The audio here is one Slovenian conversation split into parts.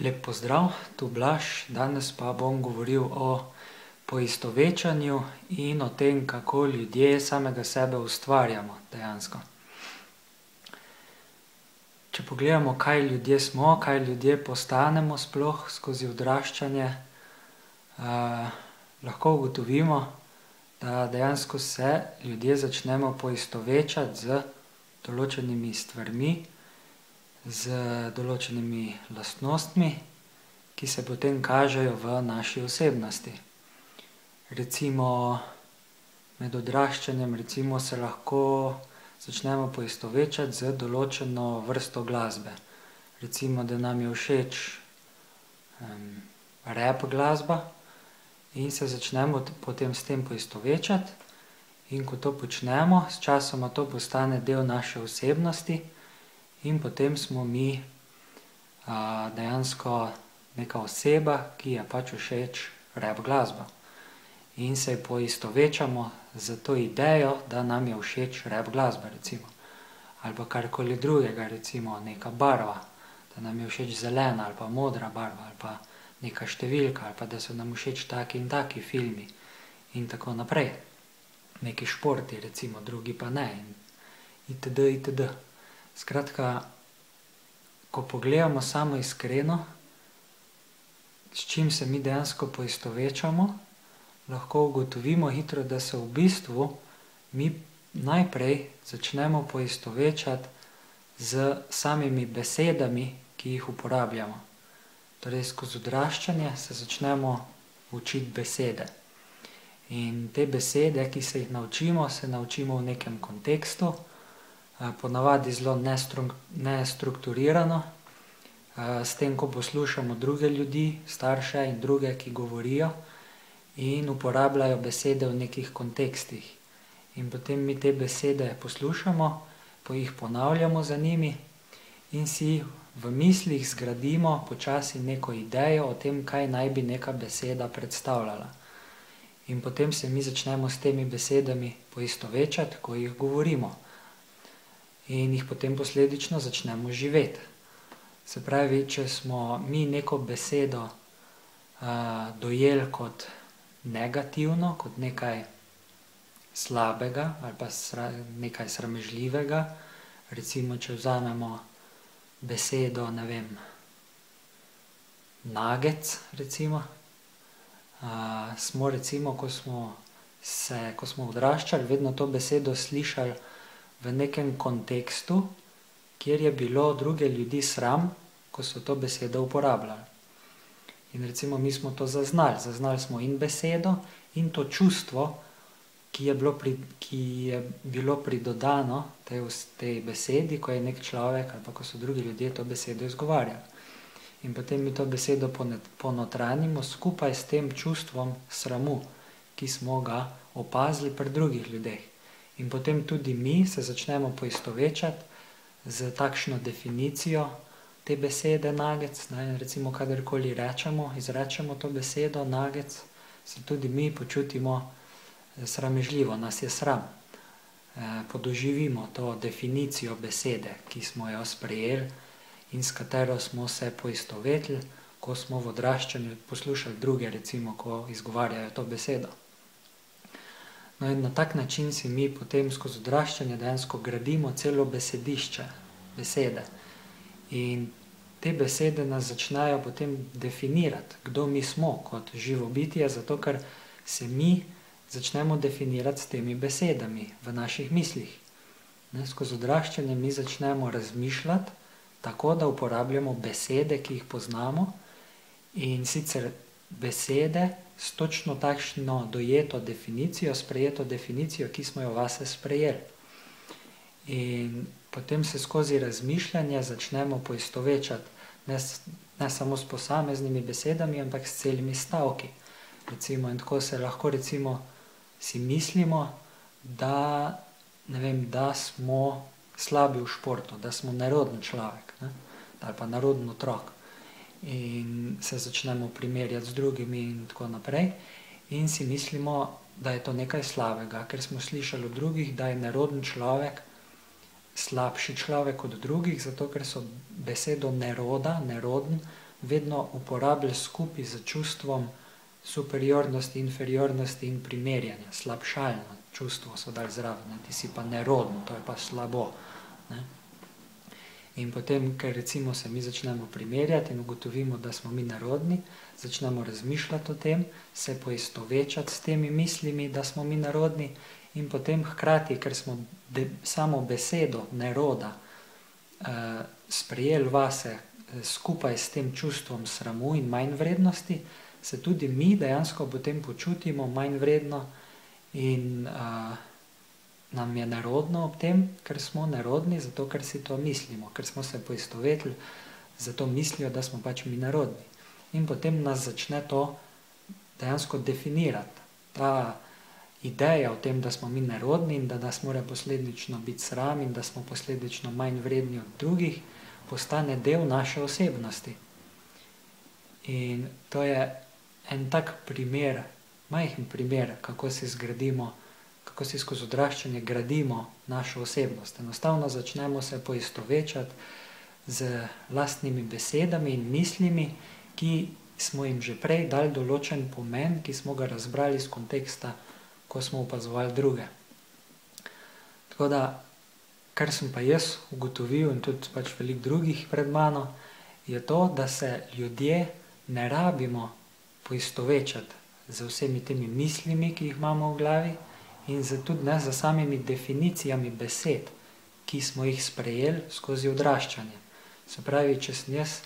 Lep pozdrav, tu Blaž. Danes pa bom govoril o poistovečanju in o tem, kako ljudje samega sebe ustvarjamo dejansko. Če pogledamo, kaj ljudje smo, kaj ljudje postanemo sploh skozi odraščanje, lahko ugotovimo, da dejansko se ljudje začnemo poistovečati z določenimi stvarmi, z določenimi lastnostmi, ki se potem kažejo v naši osebnosti. Recimo med odraščanjem se lahko začnemo poistovečati z določeno vrsto glasbe. Recimo, da nam je všeč rap glasba in se začnemo potem s tem poistovečati. In ko to počnemo, sčasoma to postane del naše osebnosti in potem smo mi dejansko neka oseba, ki je pač všeč rap glasba. In se poistovečamo s to idejo, da nam je všeč rap glasba, recimo. Ali pa karkoli drugega, recimo neka barva, da nam je všeč zelena ali pa modra barva, ali pa neka številka, ali pa da so nam všeč taki in taki filmi in tako naprej. Neki športi, recimo, drugi pa ne, itd., itd. Skratka, ko pogledamo samo iskreno, s čim se mi dejansko poistovečamo, lahko ugotovimo hitro, da se v bistvu mi najprej začnemo poistovečati s samimi besedami, ki jih uporabljamo. Torej, skozi odraščanje se začnemo učiti besede. In te besede, ki se jih naučimo, se naučimo v nekem kontekstu, ponavadi zelo nestrukturirano, s tem, ko poslušamo druge ljudi, starše in druge, ki govorijo in uporabljajo besede v nekih kontekstih. In potem mi te besede poslušamo, jih ponavljamo za njimi in si v mislih zgradimo počasi neko idejo o tem, kaj naj bi neka beseda predstavljala. In potem se mi začnemo s temi besedami poistovečati, ko jih govorimo. In jih potem posledično začnemo živeti. Se pravi, če smo mi neko besedo dojeli kot negativno, kot nekaj slabega ali pa nekaj sramežljivega, recimo, če vzamemo besedo, ne vem, nuggets, recimo, smo recimo, ko smo odraščali, vedno to besedo slišali v nekem kontekstu, kjer je bilo druge ljudi sram, ko so to besedo uporabljali. In recimo mi smo to zaznali. Zaznali smo in besedo in to čustvo, ki je bilo pridodano tej besedi, ko je nek človek ali pa ko so drugi ljudje to besedo izgovarjali. In potem mi to besedo ponotranjimo skupaj s tem čustvom sramu, ki smo ga opazili pri drugih ljudeh. In potem tudi mi se začnemo poistovečati z takšno definicijo te besede nuggets. Recimo, kadarkoli izrečemo to besedo nuggets, se tudi mi počutimo sramežljivo, nas je sram. Podoživimo to definicijo besede, ki smo jo sprejeli in s katero smo se poistovetili, ko smo v odraščanju poslušali druge, recimo, ko izgovarjajo to besedo. No, in na tak način si mi potem skozi odraščanje dejansko gradimo celo besedišče, besede. In te besede nas začnejo potem definirati, kdo mi smo kot živo bitje, zato ker se mi začnemo definirati s temi besedami v naših mislih. Skozi odraščanje mi začnemo razmišljati tako, da uporabljamo besede, ki jih poznamo, in sicer besede s točno takšno dojeto definicijo, sprejeto definicijo, ki smo jo vase sprejeli. In potem se skozi razmišljanje začnemo poistovečati ne samo s posameznimi besedami, ampak s celimi stavki. Recimo, in tako se lahko recimo si mislimo, da, ne vem, da smo slabi v športu, da smo neroden človek, ali pa neroden otrok. In se začnemo primerjati z drugimi in tako naprej. In si mislimo, da je to nekaj slabega, ker smo slišali od drugih, da je neroden človek slabši človek od drugih, zato ker so besedo neroda, neroden, vedno uporabili skupaj z čustvom superiornosti, inferiornosti in primerjanja. Slabšalno čustvo so dali zraven, ti si pa neroden, to je pa slabo. Ne? In potem, ker recimo se mi začnemo primerjati in ugotovimo, da smo mi nerodni, začnemo razmišljati o tem, se poistovečati s temi mislimi, da smo mi nerodni, in potem hkrati, ker smo samo besedo neroda sprejeli vase skupaj s tem čustvom sramu in manjvrednosti, se tudi mi dejansko potem počutimo manjvredno in nam je nerodno ob tem, ker smo nerodni, zato ker si to mislimo, ker smo se poistovetili za to mislijo, da smo pač mi nerodni. In potem nas začne to dejansko definirati. Ta ideja o tem, da smo mi nerodni in da nas mora posledično biti sram in da smo posledično manj vredni od drugih, postane del naše osebnosti. In to je en tak primer, majhen primer, kako si zgradimo, kako si skozi odraščanje gradimo našo osebnost. Enostavno začnemo se poistovečati z lastnimi besedami in mislimi, ki smo jim že prej dali določen pomen, ki smo ga razbrali iz konteksta, ko smo opazovali druge. Tako da, kar sem pa jaz ugotovil in tudi pač veliko drugih pred mano, je to, da se ljudje ne rabimo poistovečati z vsemi temi mislimi, ki jih imamo v glavi, in tudi ne za samimi definicijami besed, ki smo jih sprejeli skozi odraščanje. Se pravi, če sem jaz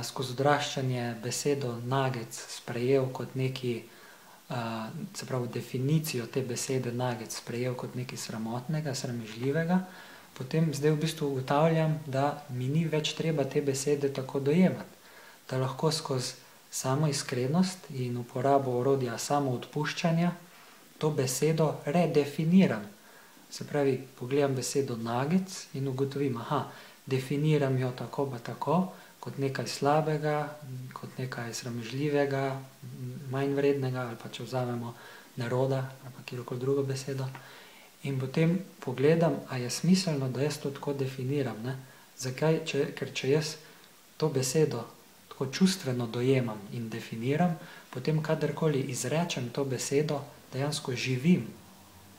skozi odraščanje besedo nagec sprejel kot neki, se pravi, definicijo te besede nagec sprejel kot nekaj sramotnega, sramežljivega, potem zdaj v bistvu ugotavljam, da mi ni več treba te besede tako dojemati. Da lahko skozi samo iskrenost in uporabo orodja samoodpuščanja to besedo redefiniram. Se pravi, pogledam besedo nagec in ugotovim, definiram jo tako pa tako, kot nekaj slabega, kot nekaj sramežljivega, manjvrednega, ali pa če vzamemo neroda, ali pa kjerkoli drugo besedo. In potem pogledam, a je smiselno, da jaz to tako definiram. Ne? Zakaj? Ker če jaz to besedo tako čustveno dojemam in definiram, potem kadarkoli izrečem to besedo, dejansko živim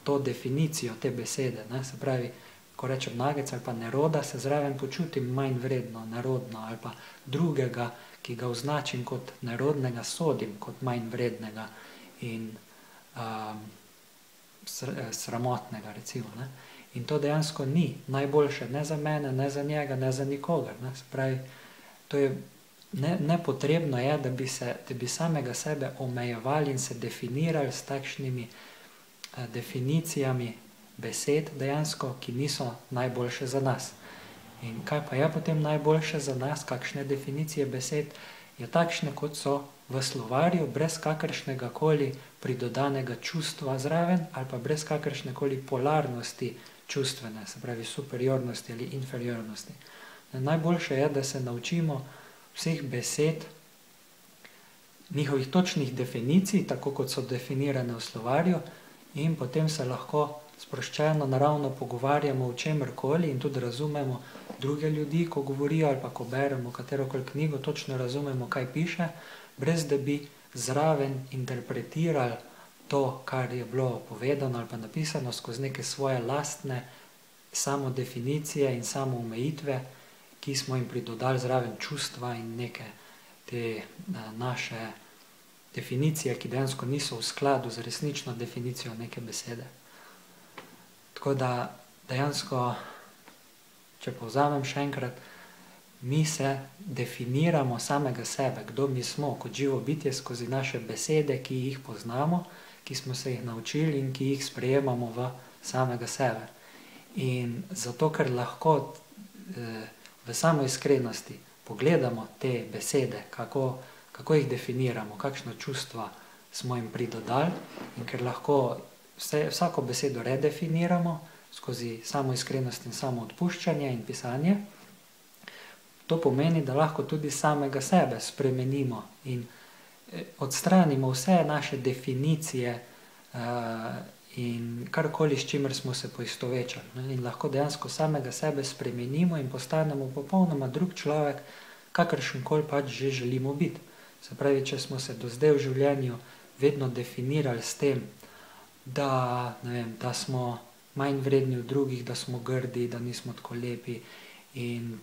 to definicijo te besede. Ne? Se pravi, ko rečem nagec ali pa neroda, se zraven počutim manj vredno, nerodno, ali pa drugega, ki ga označim kot nerodnega, sodim kot manj vrednega in sramotnega, recimo. Ne? In to dejansko ni najboljše ne za mene, ne za njega, ne za nikogar. Ne? Se pravi, to je nepotrebno je, da bi samega sebe omejevali in se definirali s takšnimi definicijami besed dejansko, ki niso najboljše za nas. In kaj pa je potem najboljše za nas, kakšne definicije besed, je takšne, kot so v slovarju, brez kakršnega koli pridodanega čustva zraven ali pa brez kakršne koli polarnosti čustvene, se pravi superiornosti ali inferiornosti. Najboljše je, da se naučimo vseh besed, njihovih točnih definicij, tako kot so definirane v slovarju, in potem se lahko sproščeno, naravno pogovarjamo o čemerkoli in tudi razumemo druge ljudi, ko govorijo ali pa ko beremo katerokoli knjigo, točno razumemo, kaj piše, brez da bi zraven interpretirali to, kar je bilo povedano ali pa napisano skozi neke svoje lastne samodefinicije in samoomejitve, ki smo jim pridodali zraven čustva in neke te naše definicije, ki dejansko niso v skladu z resnično definicijo neke besede. Tako da dejansko, če povzamem še enkrat, mi se definiramo samega sebe, kdo mi smo kot živo bitje skozi naše besede, ki jih poznamo, ki smo se jih naučili in ki jih sprejemamo v samega sebe. In zato, ker lahko v samoiskrenosti pogledamo te besede, kako jih definiramo, kakšno čustva smo jim pridodali, in ker lahko vsako besedo redefiniramo skozi samoiskrenost in samoodpuščanje in pisanje, to pomeni, da lahko tudi samega sebe spremenimo in odstranimo vse naše definicije in karkoli, s čimer smo se poistovečali. In lahko dejansko samega sebe spremenimo in postanemo popolnoma drug človek, kakršenkoli pač že želimo biti. Se pravi, če smo se do zdaj v življenju vedno definirali s tem, da, ne vem, da smo manj vredni od drugih, da smo grdi, da nismo tako lepi in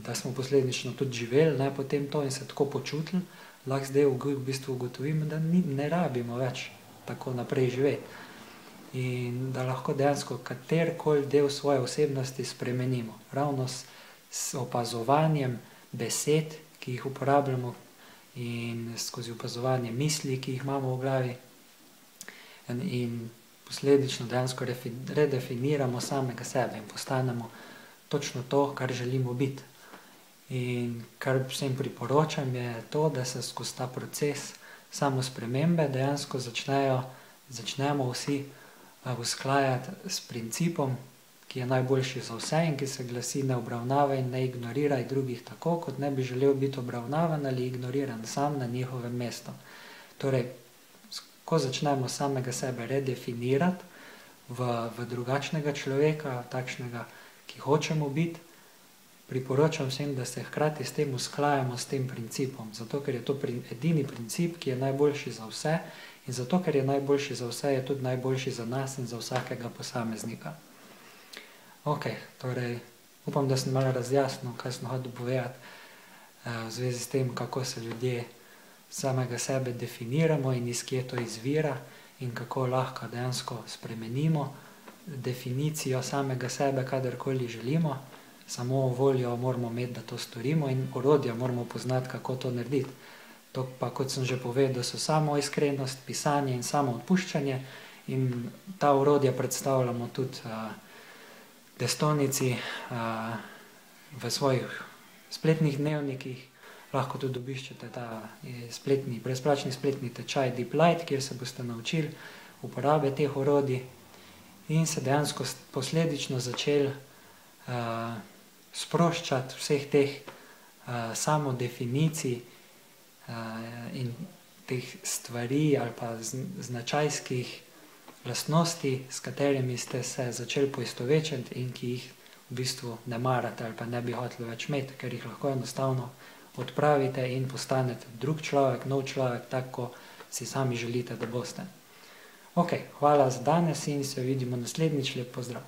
da smo posledično tudi živeli, ne, potem to in se tako počutili, lahko zdaj v bistvu ugotovimo, da ne rabimo več tako naprej živeti. In da lahko dejansko katerikoli del svoje osebnosti spremenimo. Ravno s opazovanjem besed, ki jih uporabljamo, in skozi opazovanje misli, ki jih imamo v glavi, in posledično dejansko redefiniramo samega sebe in postanemo točno to, kar želimo biti. In kar vsem priporočam, je to, da se skozi ta proces samospremembe dejansko začnemo vsi usklajati s principom, ki je najboljši za vse in ki se glasi: ne obravnavaj in ne ignoriraj drugih tako, kot ne bi želel biti obravnavan ali ignoriran sam na njihovem mestu. Torej, ko začnemo samega sebe redefinirati v drugačnega človeka, takšnega, ki hočemo biti, priporočam vsem, da se hkrati s tem usklajamo s tem principom, zato ker je to edini princip, ki je najboljši za vse, in zato ker je najboljši za vse, je tudi najboljši za nas in za vsakega posameznika. Ok, torej, upam, da sem malo razjasnil, kaj sem hotel povedati v zvezi s tem, kako se ljudje samega sebe definiramo in iz kje to izvira in kako lahko dejansko spremenimo definicijo samega sebe, kadarkoli želimo. Samo voljo moramo imeti, da to storimo, in orodja moramo poznati, kako to narediti. To pa, kot sem že povedal, so samo iskrenost, pisanje in samo odpuščanje, in ta orodja predstavljamo tudi destovnici v svojih spletnih dnevnikih. Lahko tudi obiščete ta brezplačni spletni tečaj Deep Light, kjer se boste naučili uporabe teh orodij in se dejansko posledično začeli sproščati vseh teh samodefinicij in teh stvari ali pa značajskih lastnosti, s katerimi ste se začeli poistovečiti in ki jih v bistvu ne marate ali pa ne bi hoteli več imeti, ker jih lahko enostavno odpravite in postanete drug človek, nov človek, tako si sami želite, da boste. Ok, hvala za danes in se vidimo naslednjič, lep pozdrav.